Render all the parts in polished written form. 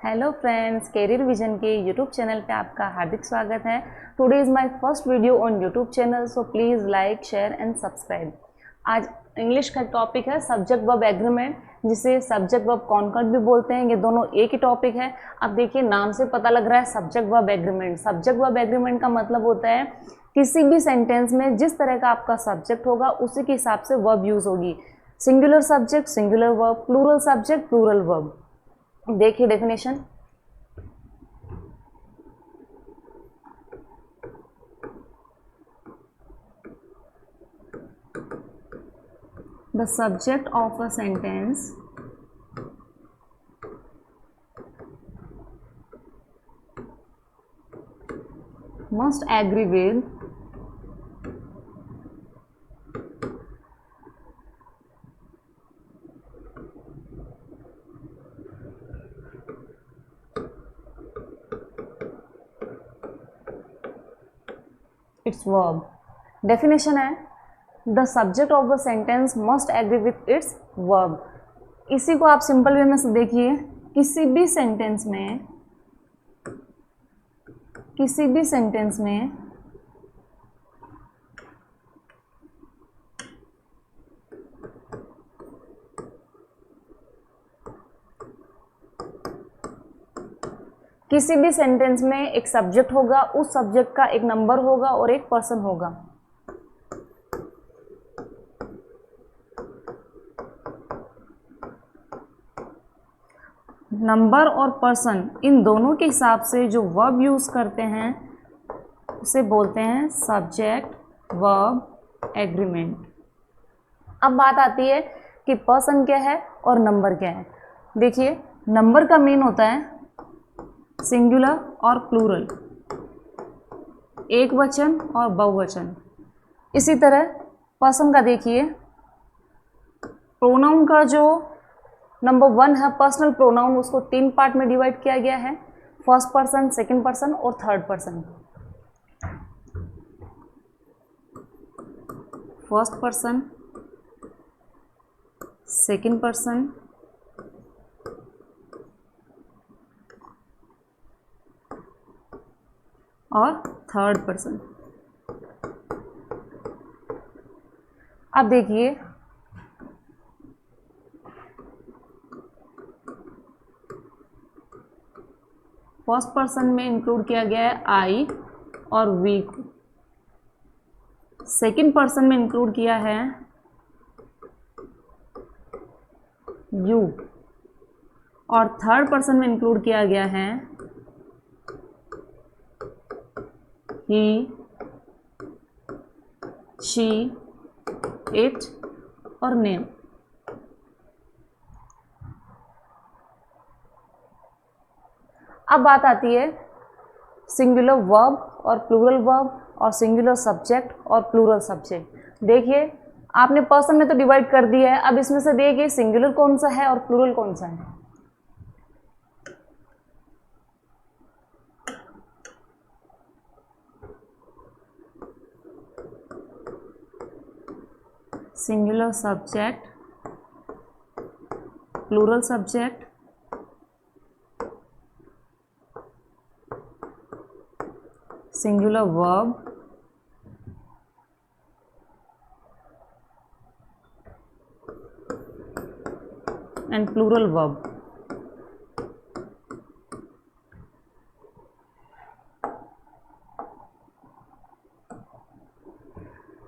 Hello friends, career vision के YouTube channel पे आपका हार्दिक स्वागत है। Today is my first video on YouTube channel, so please like share and subscribe. आज English का टॉपिक है सब्जेक्ट वर्ब एग्रीमेंट, जिसे सब्जेक्ट वर्ब कॉन्कॉर्ड भी बोलते हैं। ये दोनों एक ही टॉपिक है। अब देखिए, नाम से पता लग रहा है subject verb agreement. Subject verb agreement का मतलब होता है किसी भी सेंटेंस में जिस तरह का आपका सब्जेक्ट होगा उसी के हिसाब से वर्ब यूज़ होगी। Singular subject singular verb, plural subject plural verb. देखिए definition. The subject of a sentence must agree with its verb। Definition है the subject of the sentence must agree with its verb. इसी को आप simple way में से देखिए, किसी भी सेंटेंस में किसी भी सेंटेंस में एक सब्जेक्ट होगा, उस सब्जेक्ट का एक नंबर होगा और एक पर्सन होगा। नंबर और पर्सन, इन दोनों के हिसाब से जो वर्ब यूज करते हैं उसे बोलते हैं सब्जेक्ट वर्ब एग्रीमेंट। अब बात आती है कि पर्सन क्या है और नंबर क्या है। देखिए, नंबर का मीन होता है सिंगुलर और प्लूरल, एक वचन और बहुवचन। इसी तरह पर्सन का देखिए, प्रोनाउन का जो नंबर 1 है पर्सनल प्रोनाउन, उसको 3 पार्ट में डिवाइड किया गया है, फर्स्ट पर्सन, सेकंड पर्सन और third person. First person, second person और थर्ड पर्सन। अब देखिए, फर्स्ट पर्सन में इंक्लूड किया गया है आई और वी को, सेकंड पर्सन में इंक्लूड किया है यू और थर्ड पर्सन में इंक्लूड किया गया है ही, शी, इट और नेम। अब बात आती है सिंगुलर वर्ब और प्लूरल वर्ब और सिंगुलर सब्जेक्ट और प्लूरल सब्जेक्ट। देखिए, आपने पर्सन में तो डिवाइड कर दिया है, अब इसमें से देखिए सिंगुलर कौन सा है और प्लूरल कौन सा है। Singular subject, plural subject, singular verb and plural verb.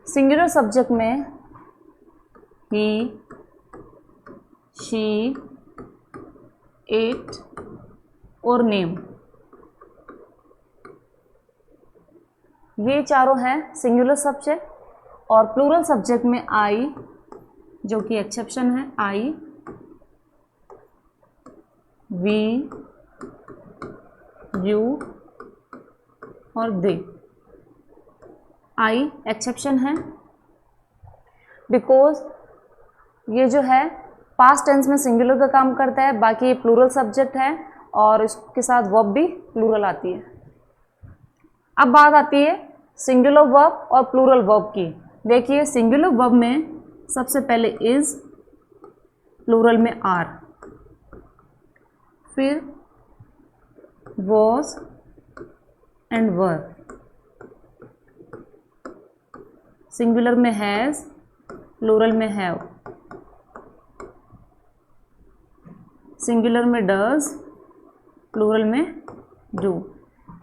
Singular subject में ही, शी, इट और नेम, ये चारों हैं सिंगुलर सब्जेक्ट। और प्लूरल सब्जेक्ट में आई, जो कि एक्सेप्शन है, आई, वी, यू और दे। आई एक्सेप्शन है बिकॉज ये जो है पास्ट टेंस में सिंगुलर का काम करता है, बाकी ये प्लूरल सब्जेक्ट है और इसके साथ वर्ब भी प्लूरल आती है। अब बात आती है सिंगुलर वर्ब और प्लूरल वर्ब की। देखिए, सिंगुलर वर्ब में सबसे पहले इज, प्लूरल में आर, फिर was and were। सिंगुलर में हैज़, प्लूरल में हैव। सिंगुलर में डज, प्लूरल में डू।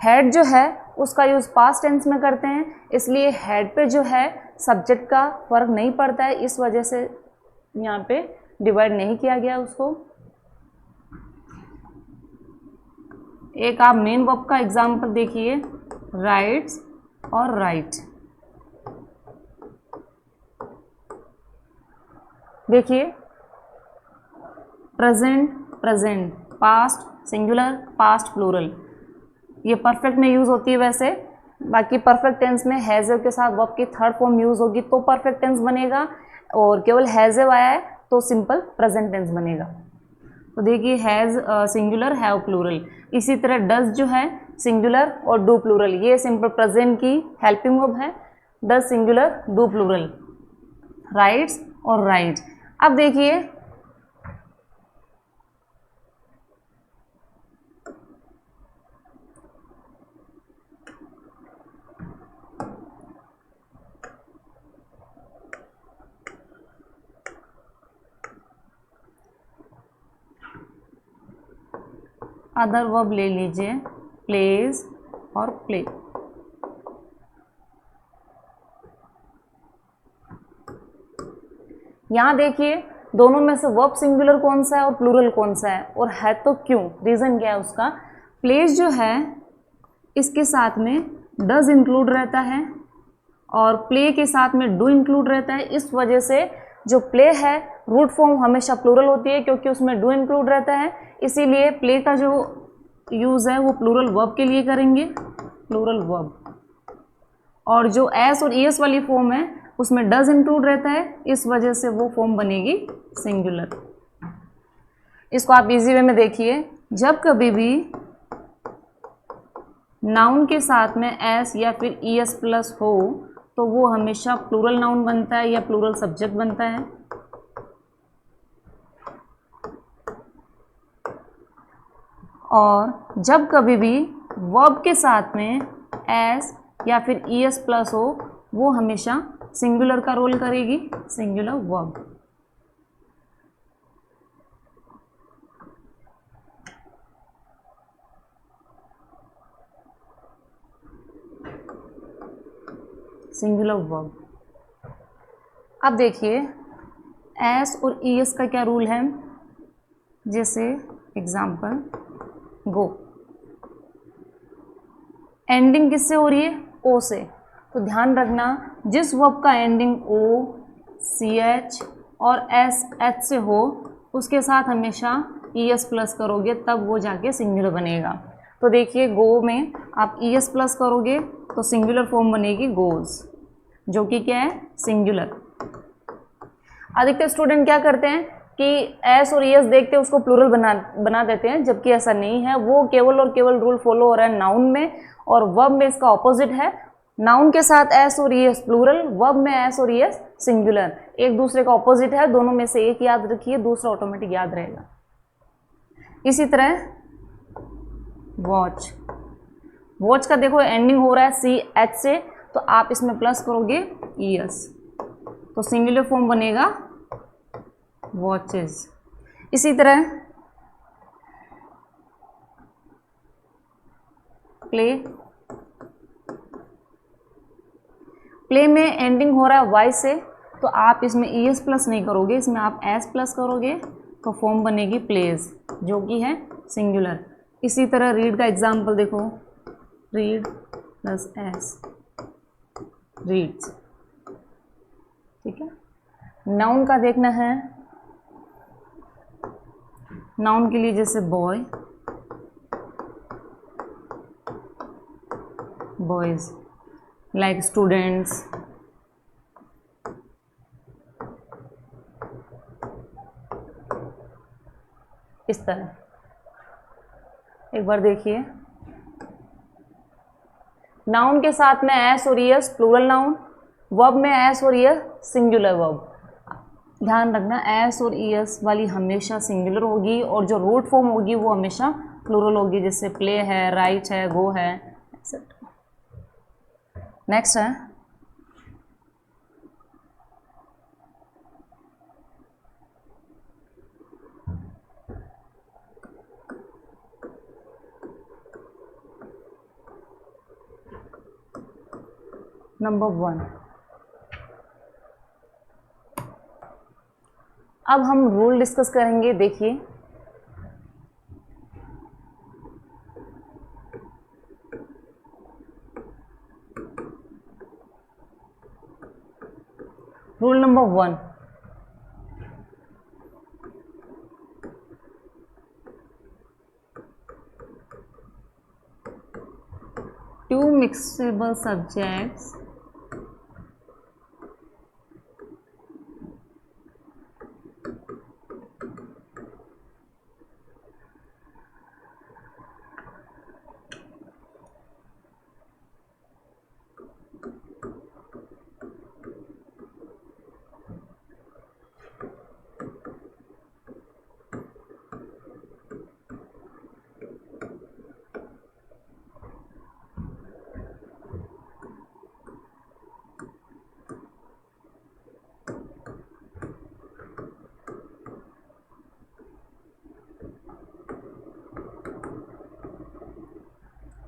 हैड जो है उसका यूज़ पास्ट टेंस में करते हैं, इसलिए हैड पे जो है सब्जेक्ट का फर्क नहीं पड़ता है, इस वजह से यहाँ पे डिवाइड नहीं किया गया उसको। एक आप मेन वर्ब का एग्जाम्पल देखिए, राइट्स और राइट। देखिए present present, past singular, past plural, ये परफेक्ट में यूज़ होती है। वैसे बाकी परफेक्ट टेंस में हैज़ के साथ वर्ब की थर्ड फॉर्म यूज़ होगी तो परफेक्ट टेंस बनेगा, और केवल हैज़ आया है तो सिंपल प्रेजेंट टेंस बनेगा। तो देखिए हैज़ सिंगुलर, हैव प्लूरल। इसी तरह डज जो है सिंगुलर और डू प्लूरल, ये सिंपल प्रेजेंट की हेल्पिंग वर्ब है। Does singular, do plural. Writes और राइट। अब देखिए अदर वर्ब ले लीजिए, प्लेज और प्ले। यहाँ देखिए दोनों में से वर्ब सिंगुलर कौन सा है और प्लूरल कौन सा है, और है तो क्यों, रीज़न क्या है उसका। प्लेज जो है इसके साथ में डज इंक्लूड रहता है और प्ले के साथ में डू इंक्लूड रहता है, इस वजह से जो प्ले है रूट फॉर्म हमेशा प्लूरल होती है क्योंकि उसमें डू इंक्लूड रहता है, इसीलिए प्ले का जो यूज़ है वो प्लूरल वर्ब के लिए करेंगे, प्लूरल वर्ब। और जो एस और ईएस वाली फॉर्म है उसमें डज इंक्लूड रहता है, इस वजह से वो फॉर्म बनेगी सिंगुलर। इसको आप इजी वे में देखिए, जब कभी भी नाउन के साथ में एस या फिर ईएस प्लस हो तो वो हमेशा प्लूरल नाउन बनता है या प्लूरल सब्जेक्ट बनता है। और जब कभी भी वर्ब के साथ में एस या फिर ईएस प्लस हो वो हमेशा सिंगुलर का रोल करेगी, सिंगुलर वर्ब। Singular verb. अब देखिए एस और ईएस का क्या रूल है, जैसे एग्जाम्पल गो, एंडिंग किससे हो रही है, ओ से, तो ध्यान रखना जिस वर्ब का एंडिंग ओ, सी एच और एस एच से हो उसके साथ हमेशा ईएस प्लस करोगे तब वो जाके सिंगुलर बनेगा। तो देखिए गो में आप ईएस प्लस करोगे तो सिंगुलर फॉर्म बनेगी गोज, जो कि क्या है, सिंगुलर। अधिकतर स्टूडेंट क्या करते हैं कि एस और ईएस देखते उसको प्लूरल बना देते हैं, जबकि ऐसा नहीं है। वो केवल और केवल रूल फॉलो हो रहा है नाउन में, और वर्ब में इसका ऑपोजिट है। नाउन के साथ एस और ईएस प्लूरल, वर्ब में एस और ईएस सिंगुलर, एक दूसरे का ऑपोजिट है। दोनों में से एक याद रखिए, दूसरा ऑटोमेटिक याद रहेगा। इसी तरह वॉच, वॉच का देखो एंडिंग हो रहा है सी एच से, तो आप इसमें प्लस करोगे ईएस तो सिंगुलर फॉर्म बनेगा वॉचेस। इसी तरह प्ले, प्ले में एंडिंग हो रहा है वाई से, तो आप इसमें ईएस प्लस नहीं करोगे, इसमें आप एस प्लस करोगे तो फॉर्म बनेगी प्लेज, जो कि है सिंगुलर। इसी तरह रीड का एग्जाम्पल देखो, रीड प्लस एस, रीड्स। ठीक है। नाउन का देखना है, नाउन के लिए जैसे बॉय, बॉयज, लाइक स्टूडेंट्स, इस तरह। एक बार देखिए, नाउन के साथ में एस और ईएस प्लूरल नाउन, वर्ब में एस और ईएस सिंगुलर वर्ब। ध्यान रखना एस और ईएस वाली हमेशा सिंगुलर होगी और जो रूट फॉर्म होगी वो हमेशा प्लूरल होगी, जैसे प्ले है, राइट है, गो है, एक्सेट्रा। नेक्स्ट है नंबर 1। अब हम रूल डिस्कस करेंगे। देखिए, rule number 1, two mixable subjects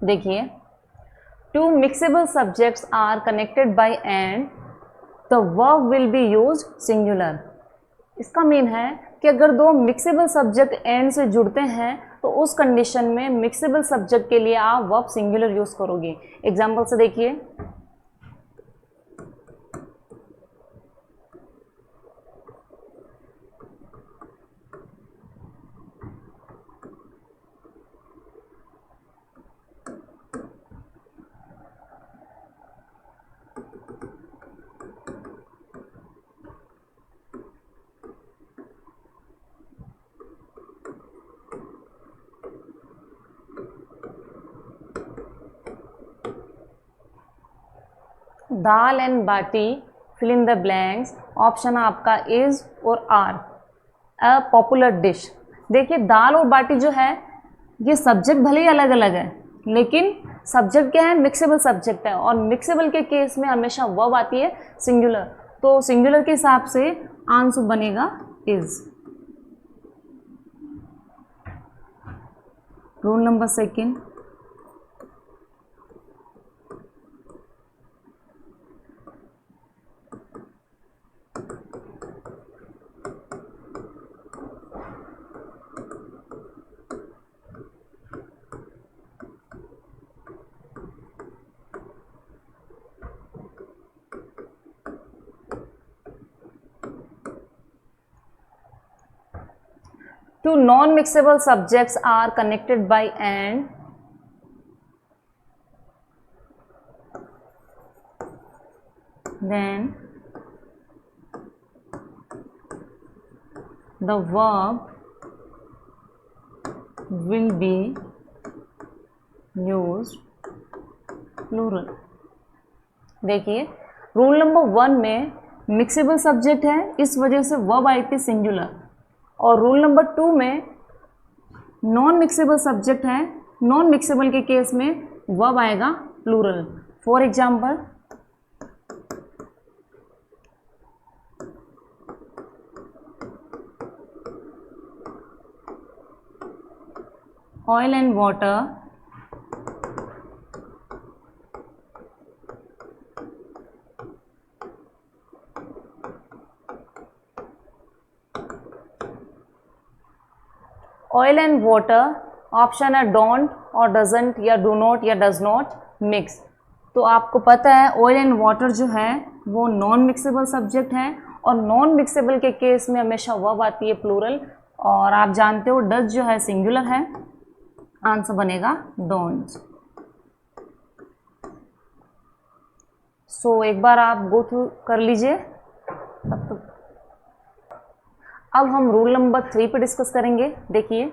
देखिए, two mixable subjects are connected by and the verb will be use singular. इसका मीन है कि अगर दो मिक्सेबल सब्जेक्ट एंड से जुड़ते हैं तो उस कंडीशन में मिक्सेबल सब्जेक्ट के लिए आप वर्ब सिंगुलर यूज करोगे। एग्जाम्पल से देखिए, dal and baati, fill in the blanks. Option आपका इज और आर, अ पॉपुलर डिश। देखिए, दाल और बाटी जो है ये सब्जेक्ट भले ही अलग अलग है, लेकिन सब्जेक्ट क्या है, मिक्सेबल सब्जेक्ट है, और मिक्सेबल के केस में हमेशा वर्ब आती है सिंगुलर। तो सिंगुलर के हिसाब से आंसर बनेगा is. Rule number 2, two non-mixable subjects are connected by and then the verb will be used plural। देखिए, रूल नंबर 1 में मिक्सेबल सब्जेक्ट है, इस वजह से वर्ब आई थी सिंगुलर, और रूल नंबर 2 में नॉन मिक्सेबल सब्जेक्ट है, नॉन मिक्सेबल के केस में वर्ब आएगा plural. For example, oil and water, oil and water option है डोंट और डजंट या डू नॉट या डज नॉट मिक्स। तो आपको पता है ऑयल एंड वाटर जो है वो नॉन मिक्सेबल सब्जेक्ट है, और नॉन मिक्सेबल के केस में हमेशा वर्ब आती है प्लूरल, और आप जानते हो डज जो है सिंगुलर है, आंसर बनेगा डोंट। सो एक बार आप गो थ्रू कर लीजिए तब तक। अब हम रूल नंबर 3 पे डिस्कस करेंगे। देखिए,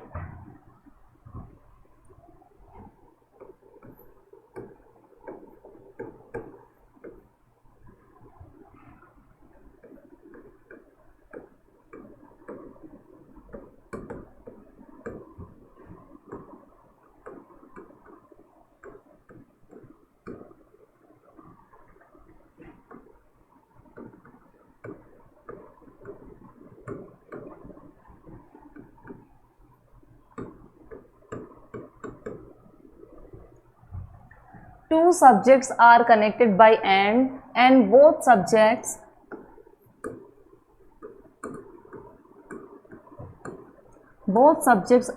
two subjects are connected by and both subjects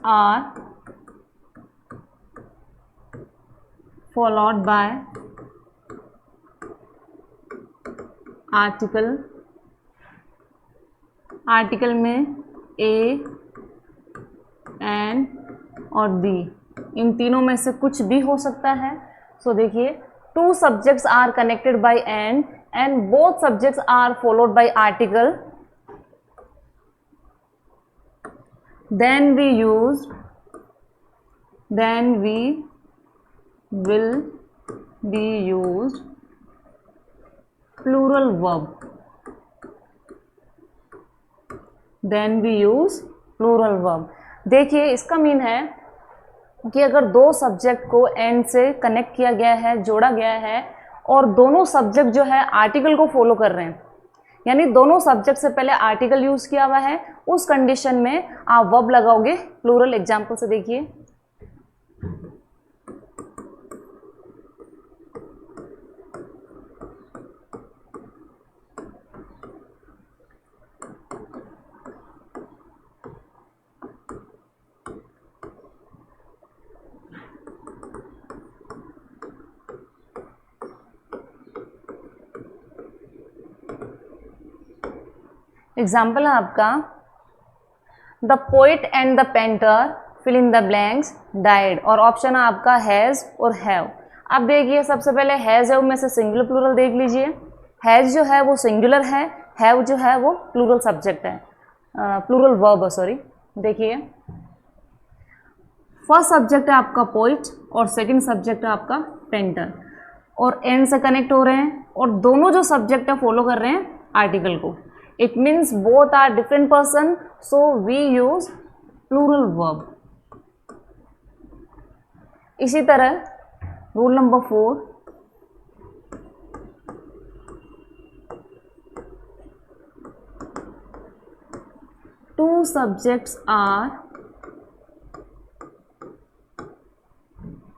are followed by article में A, N और D, इन तीनों में से कुछ भी हो सकता है। सो देखिए, two subjects are connected by and both subjects are followed by article, then we will be used plural verb, देखिए इसका मीन है कि अगर दो सब्जेक्ट को एंड से कनेक्ट किया गया है, जोड़ा गया है, और दोनों सब्जेक्ट जो है आर्टिकल को फॉलो कर रहे हैं, यानी दोनों सब्जेक्ट से पहले आर्टिकल यूज किया हुआ है, उस कंडीशन में आप वर्ब लगाओगे प्लूरल। एग्जांपल से देखिए, एग्जाम्पल है आपका, the poet and the painter fill in the blanks died, और ऑप्शन है आपका हैज़ और हैव। अब देखिए सबसे पहले हैज़ हैव में से सिंगुलर प्लूरल देख लीजिए। हैज़ जो है वो सिंगुलर है, हैव जो है वो प्लूरल सब्जेक्ट है, प्लूरल वर्ब, सॉरी। देखिए फर्स्ट सब्जेक्ट है आपका पोइट और सेकंड सब्जेक्ट है आपका पेंटर, और एंड से कनेक्ट हो रहे हैं, और दोनों जो सब्जेक्ट है फॉलो कर रहे हैं आर्टिकल को। It means both are different person, so we use plural verb. इसी तरह rule number 4, two subjects are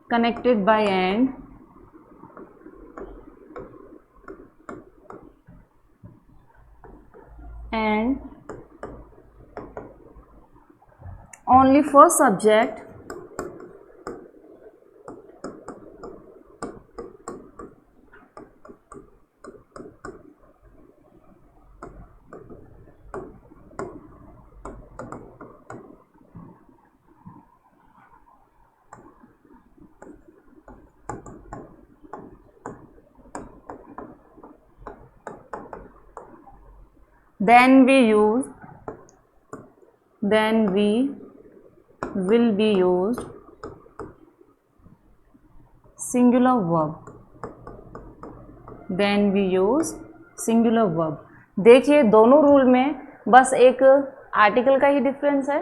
connected by and only first subject then we will be used singular verb, देखिए दोनों rule में बस एक article का ही difference है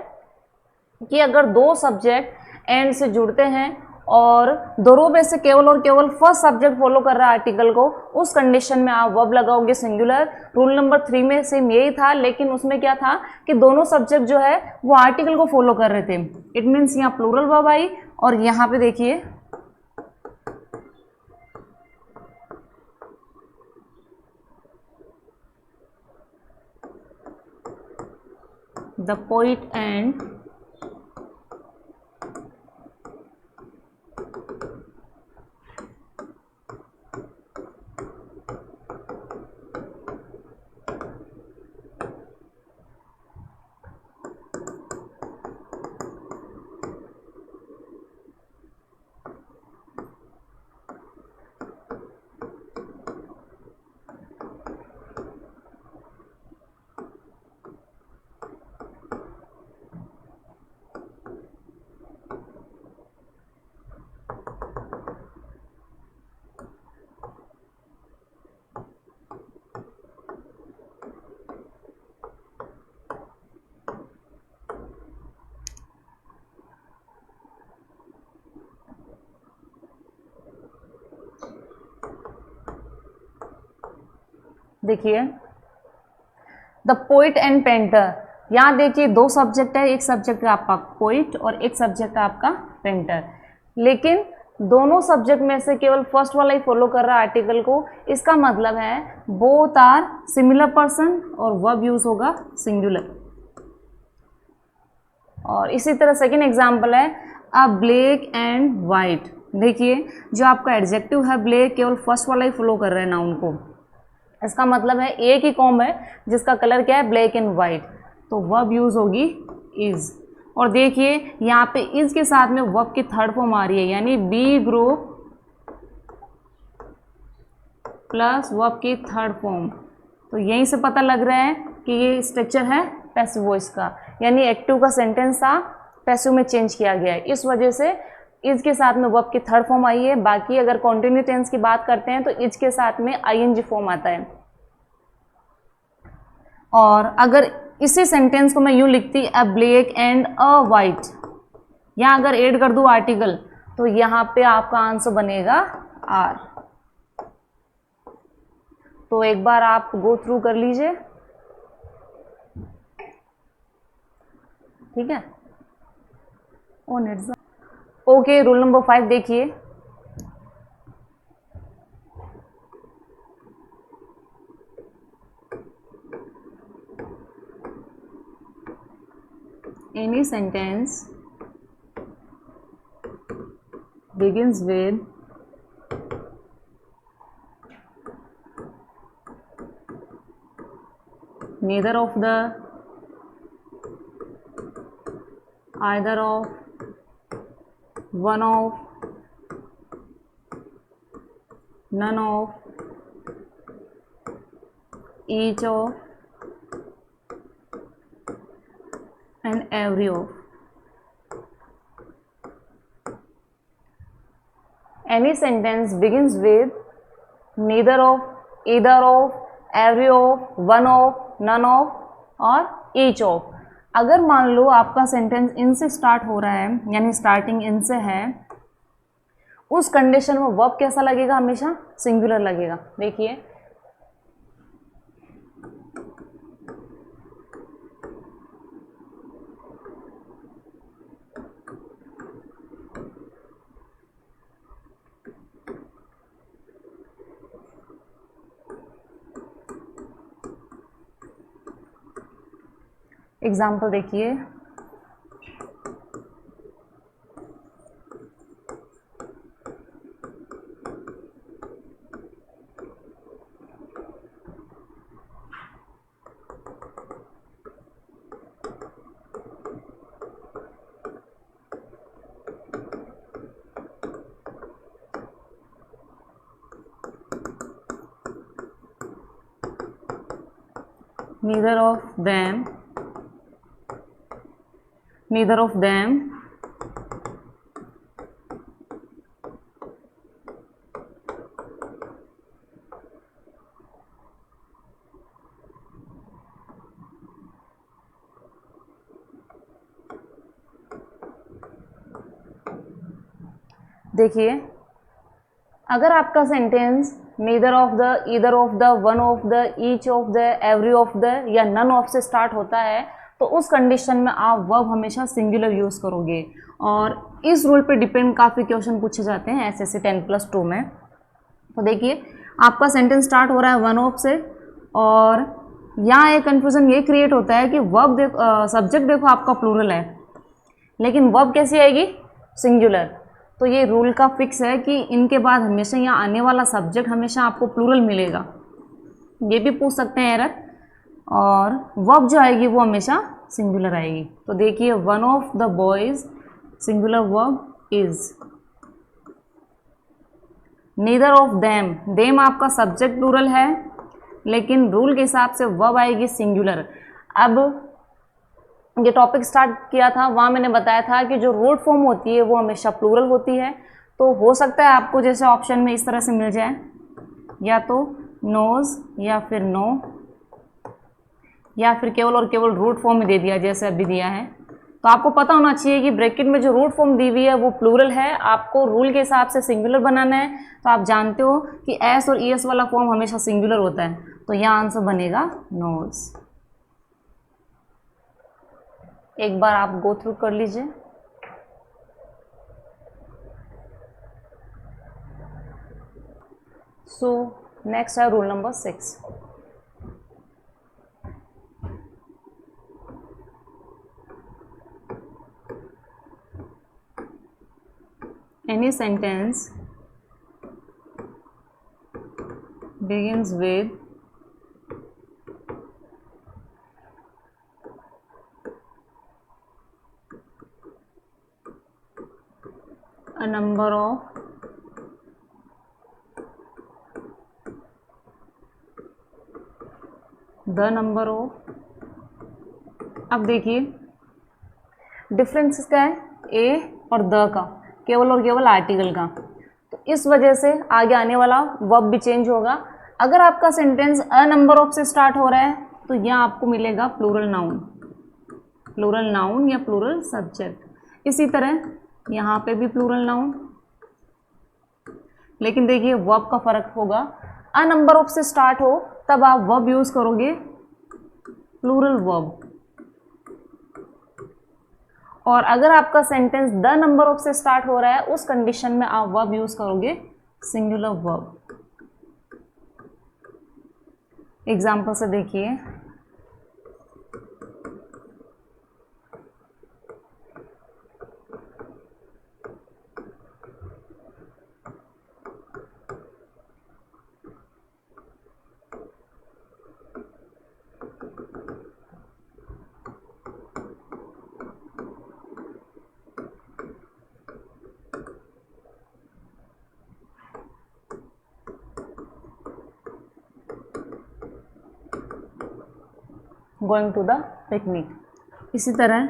कि अगर दो सब्जेक्ट एंड से जुड़ते हैं और दोनों में से केवल और केवल फर्स्ट सब्जेक्ट फॉलो कर रहा है आर्टिकल को, उस कंडीशन में आप वर्ब लगाओगे सिंगुलर। रूल नंबर 3 में सेम यही था, लेकिन उसमें क्या था कि दोनों सब्जेक्ट जो है वो आर्टिकल को फॉलो कर रहे थे। इट मीन्स यहाँ प्लूरल वर्ब आई, और यहाँ पे देखिए द पोइट एंड देखिए द पोइट एंड पेंटर, यहाँ देखिए दो सब्जेक्ट है, एक सब्जेक्ट है आपका पोइट और एक सब्जेक्ट है आपका पेंटर, लेकिन दोनों सब्जेक्ट में से केवल फर्स्ट वाला ही फॉलो कर रहा है आर्टिकल को, इसका मतलब है बोथ आर सिमिलर पर्सन और वर्ब यूज होगा सिंगुलर। और इसी तरह सेकेंड एग्जाम्पल है अ ब्लैक एंड वाइट। देखिए जो आपका एडजेक्टिव है ब्लैक, केवल फर्स्ट वाला ही फॉलो कर रहे हैं नाउन को, इसका मतलब है एक ही कॉम है जिसका कलर क्या है, ब्लैक एंड वाइट, तो वर्ब यूज होगी इज। और देखिए यहाँ पे इज के साथ में वर्ब की थर्ड फॉर्म आ रही है, यानी बी ग्रुप प्लस वर्ब की थर्ड फॉर्म। तो यहीं से पता लग रहा है कि ये स्ट्रक्चर है पैसिव वॉइस का, यानी एक्टिव का सेंटेंस था पैसिव में चेंज किया गया है, इस वजह से इज के साथ में वर्ब की थर्ड फॉर्म आई है। बाकी अगर कॉन्टिन्यू टेंस की बात करते हैं तो इज के साथ में आईएनजी फॉर्म आता है। और अगर इसी सेंटेंस को मैं यूं लिखती अ ब्लैक एंड अ वाइट, यहाँ अगर ऐड कर दूँ आर्टिकल तो यहाँ पे आपका आंसर बनेगा आर। तो एक बार आप गो थ्रू कर लीजिए, ठीक है। ओ नेट्स ओके। रूल नंबर 5 देखिए, any sentence begins with neither of the, either of, one of, none of, each of and every of. Any sentence begins with neither of, either of, every of, one of, none of और each of। अगर मान लो आपका sentence in से start हो रहा है, यानी starting in से है, उस कंडीशन में वर्ब कैसा लगेगा, हमेशा सिंगुलर लगेगा। देखिए एग्जाम्पल देखिए, neither of them, neither of them, देखिए अगर आपका sentence neither of the, either of the, one of the, each of the, every of the या नन ऑफ से स्टार्ट होता है तो उस कंडीशन में आप वर्ब हमेशा सिंगुलर यूज़ करोगे। और इस रूल पे डिपेंड काफ़ी क्वेश्चन पूछे जाते हैं एसएससी 10+2 में। तो देखिए आपका सेंटेंस स्टार्ट हो रहा है वन ऑफ से, और यहाँ एक कन्फ्यूज़न ये क्रिएट होता है कि वर्ब सब्जेक्ट देखो आपका प्लूरल है, लेकिन वर्ब कैसी आएगी, सिंगुलर। तो ये रूल का फिक्स है कि इनके बाद हमेशा यहाँ आने वाला सब्जेक्ट हमेशा आपको प्लूरल मिलेगा। ये भी पूछ सकते हैं एरर, और वर्ब जो आएगी वो हमेशा सिंगुलर आएगी। तो देखिए one of the boys, singular verb is. Neither of them, them आपका सब्जेक्ट प्लूरल है, लेकिन रूल के हिसाब से वर्ब आएगी सिंगुलर। अब ये टॉपिक स्टार्ट किया था वहाँ मैंने बताया था कि जो रूट फॉर्म होती है वो हमेशा प्लूरल होती है। तो हो सकता है आपको जैसे ऑप्शन में इस तरह से मिल जाए, या तो नोज या फिर नो, या फिर केवल और केवल रूट फॉर्म में दे दिया जैसे अभी दिया है। तो आपको पता होना चाहिए कि ब्रैकेट में जो रूट फॉर्म दी हुई है वो प्लूरल है, आपको रूल के हिसाब से सिंगुलर बनाना है। तो आप जानते हो कि एस और ईएस वाला फॉर्म हमेशा सिंगुलर होता है, तो यहाँ आंसर बनेगा नोज। एक बार आप गो थ्रू कर लीजिए। सो नेक्स्ट है rule number 6. Any sentence begins with a number of the number of. अब देखिए डिफरेंस क्या है, ए और द का, केवल और केवल आर्टिकल का. तो इस वजह से आगे आने वाला वर्ब भी चेंज होगा. अगर आपका सेंटेंस अ नंबर ऑफ से स्टार्ट हो रहा है तो यहाँ आपको मिलेगा प्लूरल नाउन या प्लूरल सब्जेक्ट. इसी तरह यहाँ पे भी प्लूरल नाउन, लेकिन देखिए वर्ब का फर्क होगा. अ नंबर ऑफ से स्टार्ट हो तब आप वर्ब यूज करोगे प्लूरल वर्ब, और अगर आपका सेंटेंस द नंबर ऑफ से स्टार्ट हो रहा है उस कंडीशन में आप वर्ब यूज करोगे सिंगुलर वर्ब. एग्जाम्पल से देखिए, गोइंग टू द पिकनिक. इसी तरह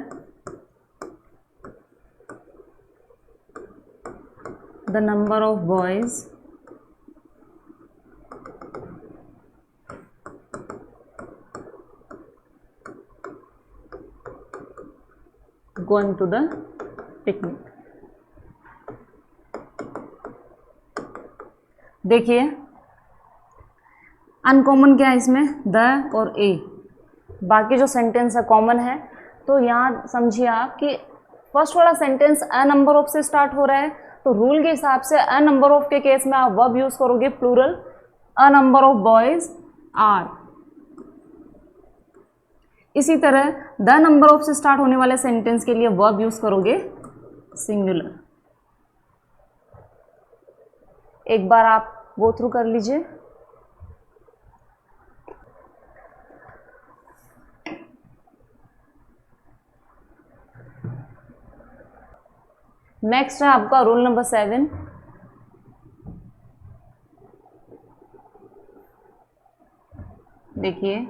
the number of boys going to the picnic. देखिए अनकॉमन क्या है इसमें, द और ए. बाकी जो सेंटेंस है कॉमन है. तो यहाँ समझिए आप कि फर्स्ट वाला सेंटेंस अ नंबर ऑफ से स्टार्ट हो रहा है, तो रूल के हिसाब से अ नंबर ऑफ के केस में आप वर्ब यूज करोगे plural, a number of boys are. इसी तरह द नंबर ऑफ से स्टार्ट होने वाले सेंटेंस के लिए वर्ब यूज करोगे सिंगुलर. एक बार आप गो थ्रू कर लीजिए. नेक्स्ट है आपका रूल नंबर 7. देखिए,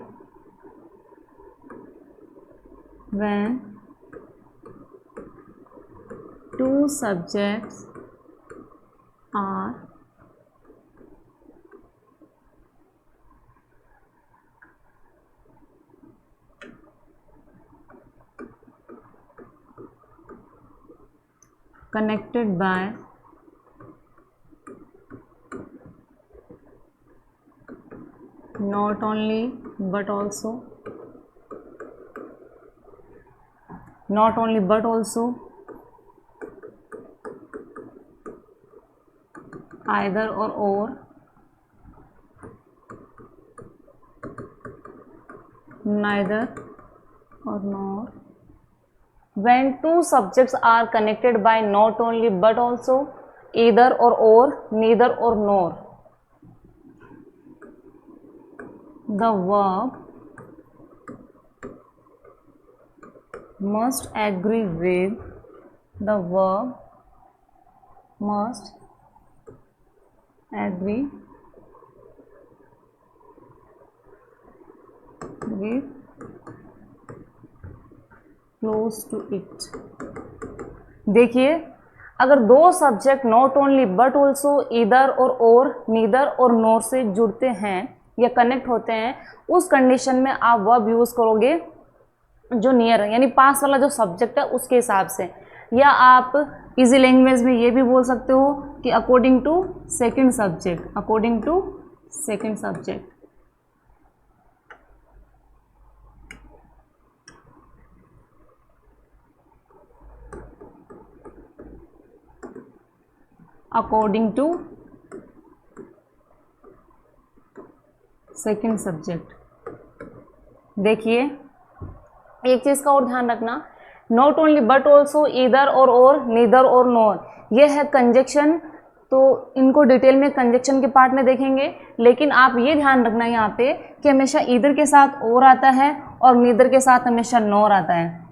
when two subjects are connected by not only but also either or neither or nor. When two subjects are connected by not only but also, either or neither or nor, the verb must agree with close to it. देखिए अगर दो subject not only but also either और neither और नोर से जुड़ते हैं या connect होते हैं, उस कंडीशन में आप वर्ब यूज करोगे जो नियर है, यानी पास वाला जो सब्जेक्ट है उसके हिसाब से. या आप इजी लैंग्वेज में ये भी बोल सकते हो कि according to second subject. according to second subject. देखिए एक चीज़ का और ध्यान रखना, not only but also, either और नीदर और नोर, ये है कंजक्शन। तो इनको डिटेल में कंजक्शन के पार्ट में देखेंगे, लेकिन आप ये ध्यान रखना यहाँ पे कि हमेशा ईदर के साथ और आता है और नीदर के साथ हमेशा नोर आता है।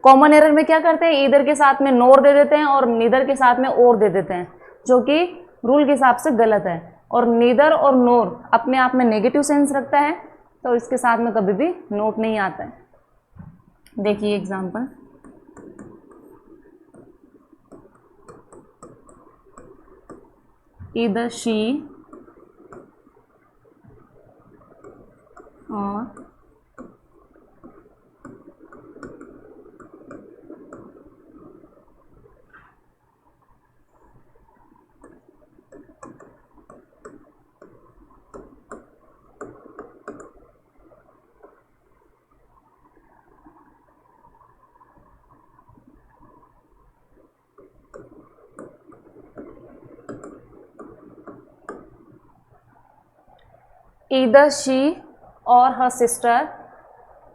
कॉमन एरर में क्या करते हैं, ईदर के साथ में नोर दे देते हैं और नीदर के साथ में और दे देते हैं, जो कि रूल के हिसाब से गलत है। और नीदर और नोर अपने आप में नेगेटिव सेंस रखता है, तो इसके साथ में कभी भी नोट नहीं आता है। देखिए example, either she or either she और her sister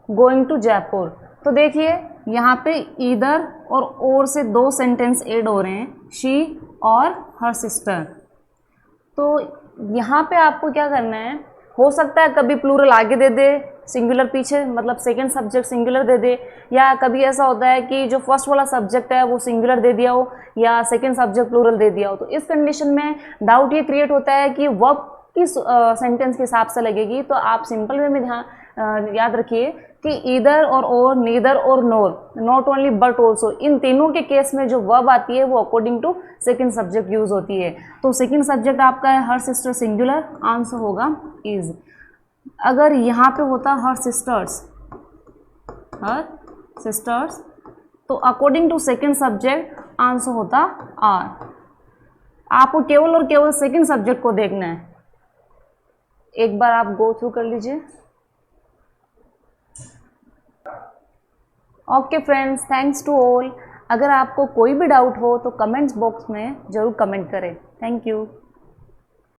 going to Jaipur. तो देखिए यहाँ पे ईदर और से दो सेंटेंस ऐड हो रहे हैं, शी और हर सिस्टर। तो यहाँ पे आपको क्या करना है, हो सकता है कभी प्लूरल आगे दे दे, सिंगुलर पीछे, मतलब सेकंड सब्जेक्ट सिंगुलर दे दे, या कभी ऐसा होता है कि जो फर्स्ट वाला सब्जेक्ट है वो सिंगुलर दे दिया हो या सेकंड सब्जेक्ट प्लूरल दे दिया हो। तो इस कंडीशन में डाउट ये क्रिएट होता है कि वर्ब किस सेंटेंस के हिसाब से लगेगी। तो आप सिंपल वे में ध्यान याद रखिए कि ईदर और नीदर और nor, not only but also, इन तीनों के केस में जो वर्ब आती है वो according to second subject use होती है। तो सेकंड सब्जेक्ट आपका है हर सिस्टर सिंगुलर, आंसर होगा इज। अगर यहाँ पे होता हर सिस्टर्स, तो according to second subject answer होता आर। आपको केवल और केवल सेकंड सब्जेक्ट को देखना है, एक बार आप गो थ्रू कर लीजिए। Okay friends, thanks to all. अगर आपको कोई भी डाउट हो तो कमेंट्स बॉक्स में ज़रूर कमेंट करें। Thank you.